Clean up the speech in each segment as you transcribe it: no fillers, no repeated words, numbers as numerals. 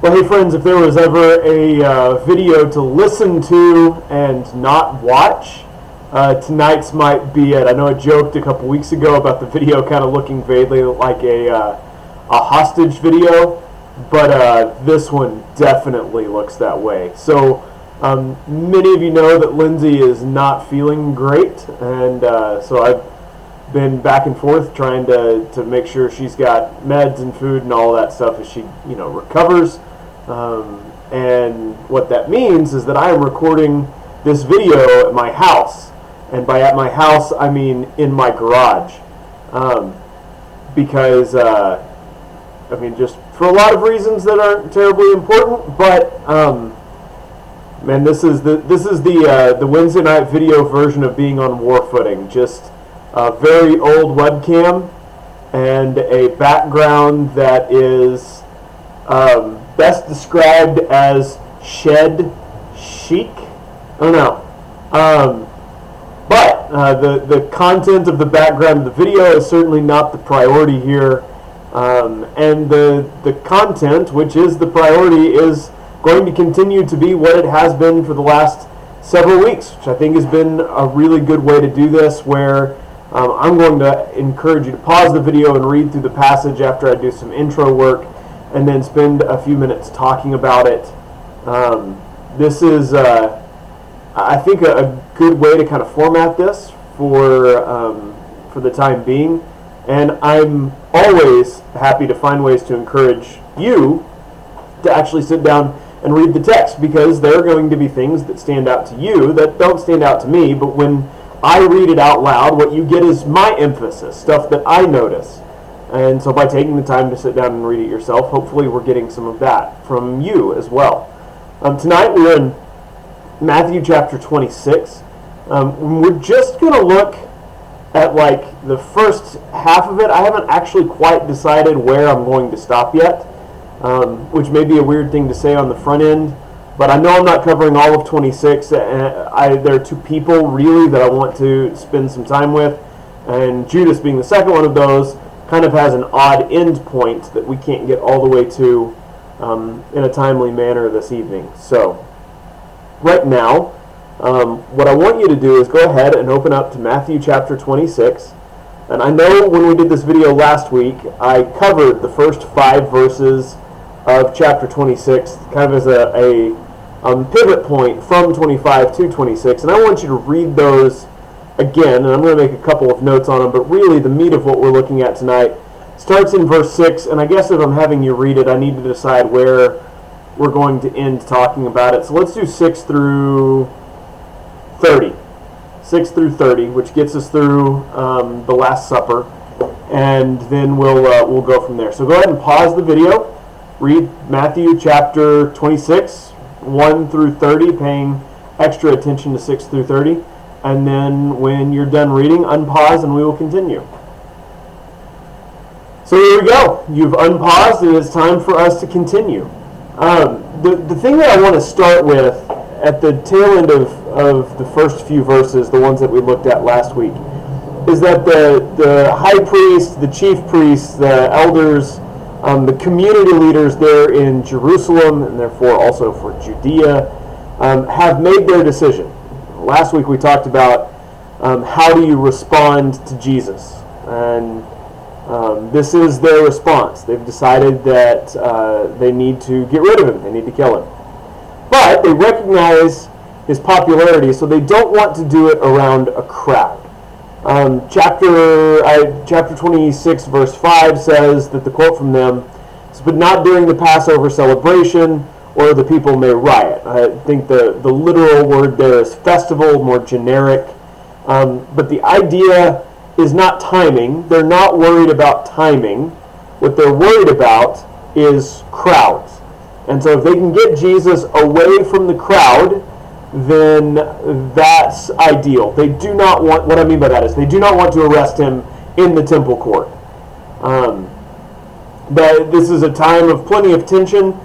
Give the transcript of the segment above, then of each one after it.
Well, hey friends, if there was ever a video to listen to and not watch, tonight's might be it. I know I joked a couple weeks ago about the video kind of looking vaguely like a hostage video, but this one definitely looks that way. So many of you know that Lindsay is not feeling great, and so I've been back and forth trying to make sure she's got meds and food and all that stuff as she recovers. And what that means is that I am recording this video at my house, and by at my house I mean in my garage, because just for a lot of reasons that aren't terribly important. But man, this is the Wednesday night video version of being on war footing. Just a very old webcam and a background that is best described as shed chic. I don't know. But the content of the background of the video is certainly not the priority here. And the content, which is the priority, is going to continue to be what it has been for the last several weeks, which I think has been a really good way to do this, where I'm going to encourage you to pause the video and read through the passage after I do some intro work, and then spend a few minutes talking about it. This is, I think, a good way to kind of format this for the time being. And I'm always happy to find ways to encourage you to actually sit down and read the text, because there are going to be things that stand out to you that don't stand out to me. But when I read it out loud, what you get is my emphasis, stuff that I notice. And so by taking the time to sit down and read it yourself, hopefully we're getting some of that from you as well. Tonight we're in Matthew chapter 26. We're just going to look at like the first half of it. I haven't actually quite decided where I'm going to stop yet, which may be a weird thing to say on the front end, but I know I'm not covering all of 26. There are two people really that I want to spend some time with, and Judas being the second one of those kind of has an odd end point that we can't get all the way to in a timely manner this evening. So right now, what I want you to do is go ahead and open up to Matthew chapter 26. And I know when we did this video last week, I covered the first 5 verses of chapter 26 kind of as a pivot point from 25 to 26. And I want you to read those again, and I'm going to make a couple of notes on them, but really the meat of what we're looking at tonight starts in verse 6, and I guess if I'm having you read it, I need to decide where we're going to end talking about it. So let's do 6 through 30. 6 through 30, which gets us through the Last Supper, and then we'll go from there. So go ahead and pause the video, read Matthew chapter 26, 1 through 30, paying extra attention to 6 through 30. And then when you're done reading, unpause and we will continue. So here we go. You've unpaused and it's time for us to continue. The thing that I want to start with at the tail end of the first few verses, the ones that we looked at last week, is that the high priest, the chief priests, the elders, the community leaders there in Jerusalem, and therefore also for Judea, have made their decision. Last week we talked about how do you respond to Jesus, and this is their response. They've decided that they need to get rid of him, they need to kill him. But they recognize his popularity, so they don't want to do it around a crowd. Chapter 26 verse 5 says that the quote from them is, "But not during the Passover celebration, or the people may riot." I think the literal word there is festival, more generic. But the idea is not timing. They're not worried about timing. What they're worried about is crowds. And so if they can get Jesus away from the crowd, then that's ideal. They do not want, what I mean by that is, they do not want to arrest him in the temple court. But this is a time of plenty of tension.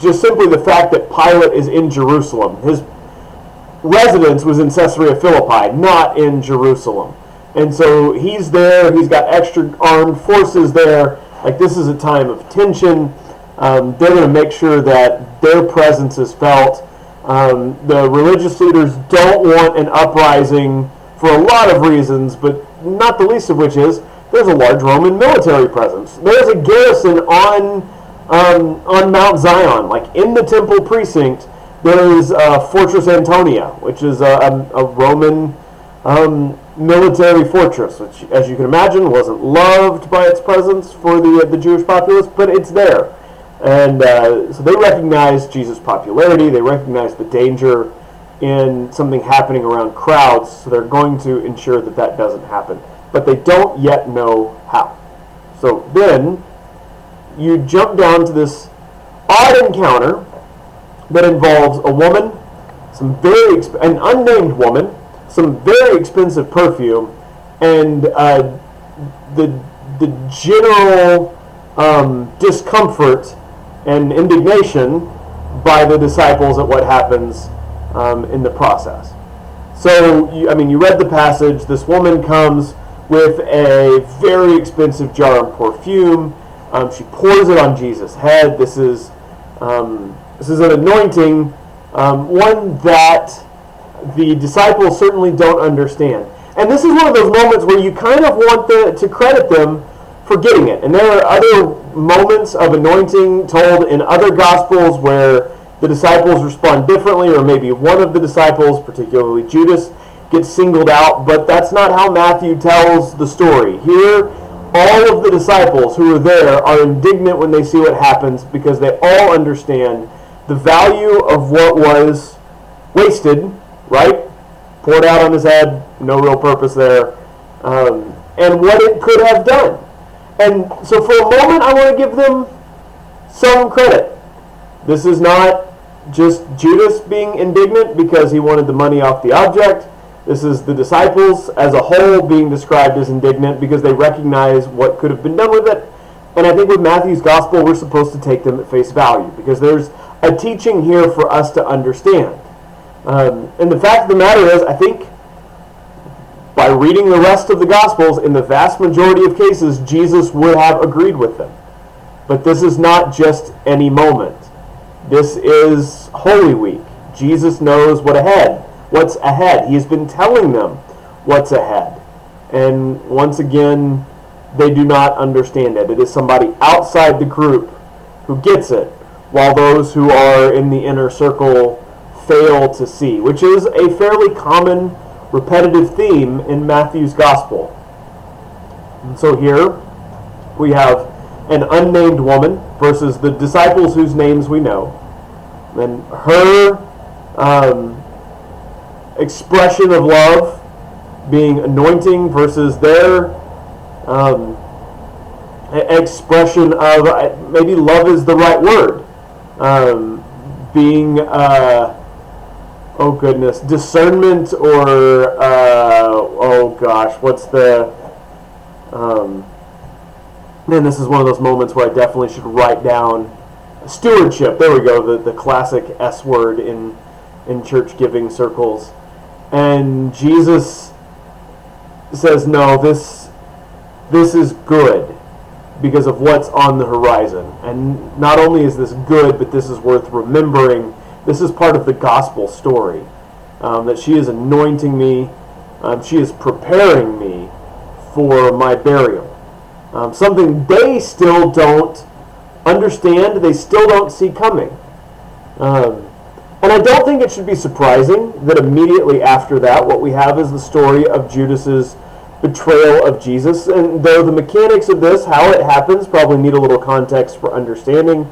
Just simply the fact that Pilate is in Jerusalem. His residence was in Caesarea Philippi, not in Jerusalem. And so he's there, he's got extra armed forces there. Like, this is a time of tension. They're going to make sure that their presence is felt. The religious leaders don't want an uprising for a lot of reasons, but not the least of which is there's a large Roman military presence. There's a garrison on Mount Zion, like in the temple precinct. There is Fortress Antonia, which is a Roman military fortress, which, as you can imagine, wasn't loved by its presence for the Jewish populace, but it's there. And so they recognize Jesus' popularity. They recognize the danger in something happening around crowds, so they're going to ensure that that doesn't happen. But they don't yet know how. So then you jump down to this odd encounter that involves a woman, an unnamed woman, some very expensive perfume, and the general discomfort and indignation by the disciples at what happens in the process. So, you read the passage. This woman comes with a very expensive jar of perfume. She pours it on Jesus' head. This is an anointing, one that the disciples certainly don't understand. And this is one of those moments where you kind of want to credit them for getting it. And there are other moments of anointing told in other Gospels where the disciples respond differently, or maybe one of the disciples, particularly Judas, gets singled out, but that's not how Matthew tells the story. Here, all of the disciples who are there are indignant when they see what happens because they all understand the value of what was wasted, right? Poured out on his head, no real purpose there, and what it could have done. And so for a moment, I want to give them some credit. This is not just Judas being indignant because he wanted the money off the object. This is the disciples as a whole being described as indignant because they recognize what could have been done with it. And I think with Matthew's gospel, we're supposed to take them at face value because there's a teaching here for us to understand. And the fact of the matter is, I think by reading the rest of the Gospels, in the vast majority of cases, Jesus would have agreed with them. But this is not just any moment. This is Holy Week. Jesus knows what's ahead. He has been telling them what's ahead. And once again, they do not understand it. It is somebody outside the group who gets it, while those who are in the inner circle fail to see, which is a fairly common repetitive theme in Matthew's gospel. And so here we have an unnamed woman versus the disciples whose names we know, and her expression of love being anointing versus their expression of, maybe love is the right word, being discernment, or what's the man, this is one of those moments where I definitely should write down stewardship. There we go, the classic S word in church giving circles. And Jesus says, no, this is good because of what's on the horizon. And not only is this good, but this is worth remembering. This is part of the gospel story, that she is anointing me. She is preparing me for my burial. Something they still don't understand, they still don't see coming. And I don't think it should be surprising that immediately after that, what we have is the story of Judas's betrayal of Jesus. And though the mechanics of this, how it happens, probably need a little context for understanding,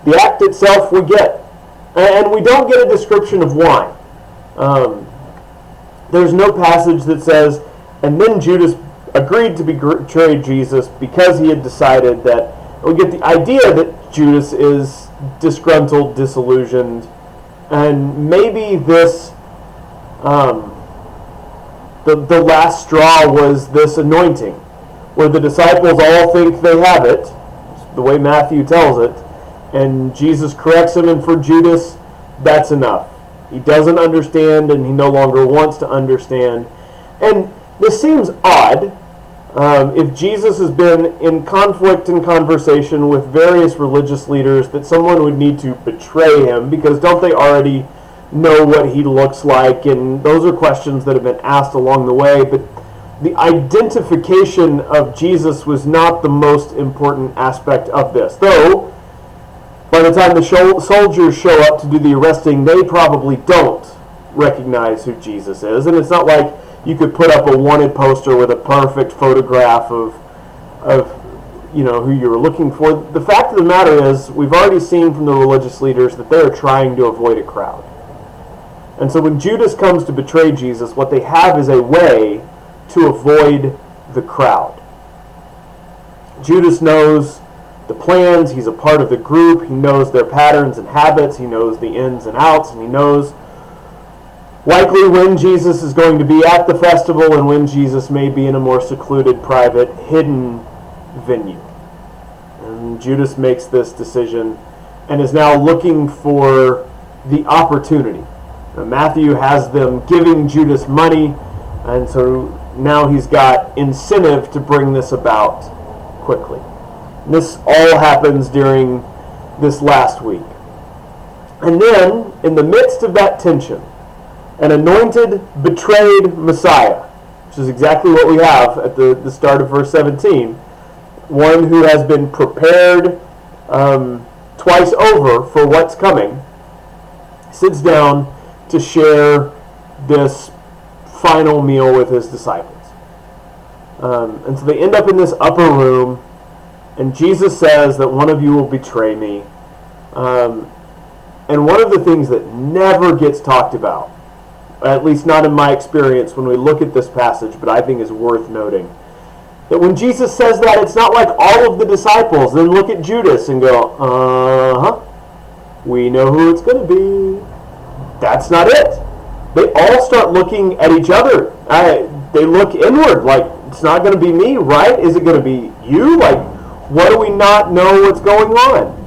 the act itself we get. And we don't get a description of why. There's no passage that says, and then Judas agreed to betray Jesus because he had decided that. We get the idea that Judas is disgruntled, disillusioned, and maybe this, the last straw was this anointing, where the disciples all think they have it, the way Matthew tells it, and Jesus corrects him, and for Judas, that's enough. He doesn't understand, and he no longer wants to understand. And this seems odd, if Jesus has been in conflict and conversation with various religious leaders, that someone would need to betray him, because don't they already know what he looks like? And those are questions that have been asked along the way. But the identification of Jesus was not the most important aspect of this. Though, by the time the soldiers show up to do the arresting, they probably don't recognize who Jesus is. And it's not like you could put up a wanted poster with a perfect photograph of who you were looking for. The fact of the matter is, we've already seen from the religious leaders that they're trying to avoid a crowd. And so when Judas comes to betray Jesus, what they have is a way to avoid the crowd. Judas knows the plans. He's a part of the group. He knows their patterns and habits. He knows the ins and outs, and he knows likely when Jesus is going to be at the festival and when Jesus may be in a more secluded, private, hidden venue. And Judas makes this decision and is now looking for the opportunity. Now, Matthew has them giving Judas money, and so now he's got incentive to bring this about quickly. And this all happens during this last week. And then, in the midst of that tension, an anointed, betrayed Messiah, which is exactly what we have at the start of verse 17, one who has been prepared twice over for what's coming, sits down to share this final meal with his disciples. And so they end up in this upper room, and Jesus says that one of you will betray me. And one of the things that never gets talked about, at least not in my experience when we look at this passage, but I think is worth noting, that when Jesus says that, it's not like all of the disciples then look at Judas and go, we know who it's going to be. That's not it. They all start looking at each other. They look inward, like, it's not going to be me, right? Is it going to be you? Like, what do we not know what's going on?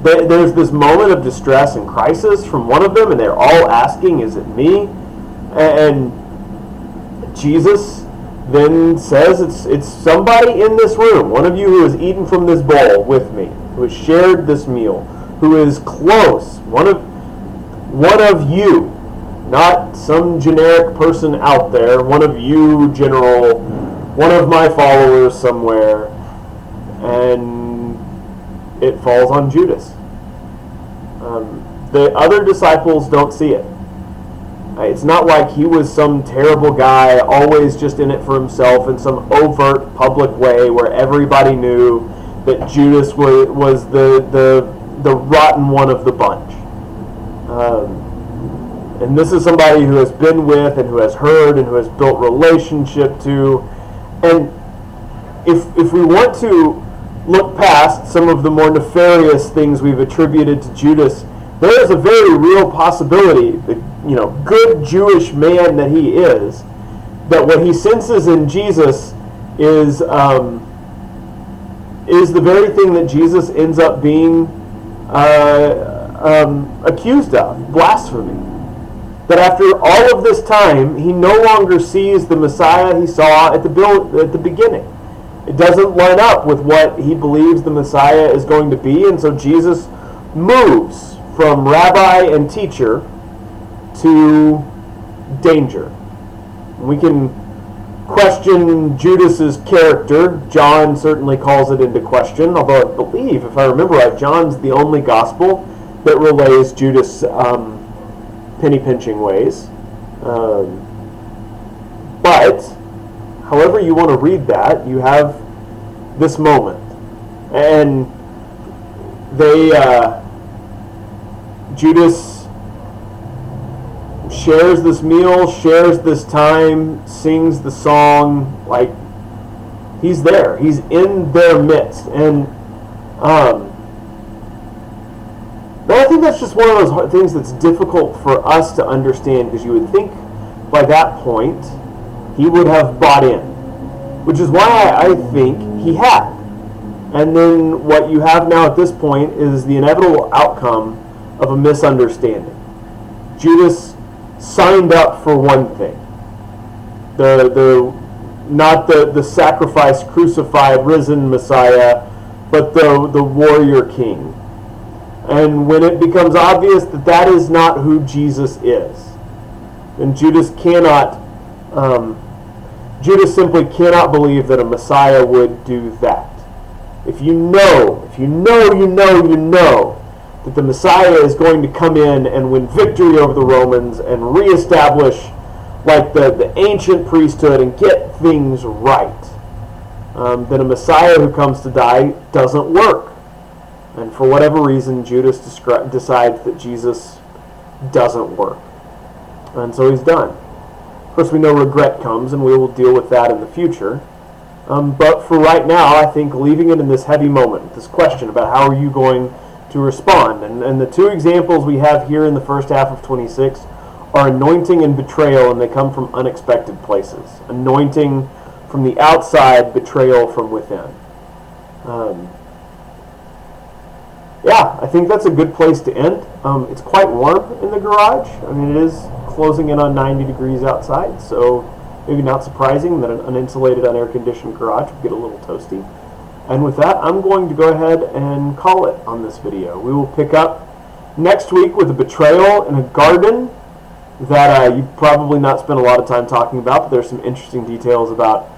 There's this moment of distress and crisis from one of them, and they're all asking, is it me? And Jesus then says, it's somebody in this room, one of you who has eaten from this bowl with me, who has shared this meal, who is close, one of you, not some generic person out there, one of you, general, one of my followers somewhere. And it falls on Judas. The other disciples don't see it. It's not like he was some terrible guy, always just in it for himself in some overt public way where everybody knew that Judas was the rotten one of the bunch. And this is somebody who has been with and who has heard and who has built relationship to. And if we want to look past some of the more nefarious things we've attributed to Judas, there is a very real possibility that, good Jewish man that he is, that what he senses in Jesus is the very thing that Jesus ends up being accused of, blasphemy. That after all of this time, he no longer sees the Messiah he saw at the beginning. It doesn't line up with what he believes the Messiah is going to be, and so Jesus moves from rabbi and teacher to danger. We can question Judas's character. John certainly calls it into question, although I believe, if I remember right, John's the only gospel that relays Judas' penny-pinching ways. But however you want to read that, you have this moment. And Judas shares this meal, shares this time, sings the song, like he's there. He's in their midst. And but I think that's just one of those things that's difficult for us to understand, because you would think by that point he would have bought in, which is why I think he had. And then what you have now at this point is the inevitable outcome of a misunderstanding. Judas signed up for one thing, Not the sacrificed, crucified, risen Messiah, but the warrior king. And when it becomes obvious that that is not who Jesus is, then Judas simply cannot believe that a Messiah would do that. If you know that the Messiah is going to come in and win victory over the Romans and reestablish like the ancient priesthood and get things right, then a Messiah who comes to die doesn't work. And for whatever reason, Judas decides that Jesus doesn't work. And so he's done. Of course, we know regret comes, and we will deal with that in the future. But for right now, I think leaving it in this heavy moment, this question about how are you going to respond. And the two examples we have here in the first half of 26 are anointing and betrayal, and they come from unexpected places. Anointing from the outside, betrayal from within. Yeah, I think that's a good place to end. It's quite warm in the garage. I mean, it is closing in on 90 degrees outside, so maybe not surprising that an uninsulated, unair-conditioned garage would get a little toasty. And with that, I'm going to go ahead and call it on this video. We will pick up next week with a betrayal in a garden that you've probably not spent a lot of time talking about, but there's some interesting details about.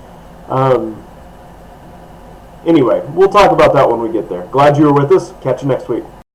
Anyway, we'll talk about that when we get there. Glad you were with us. Catch you next week.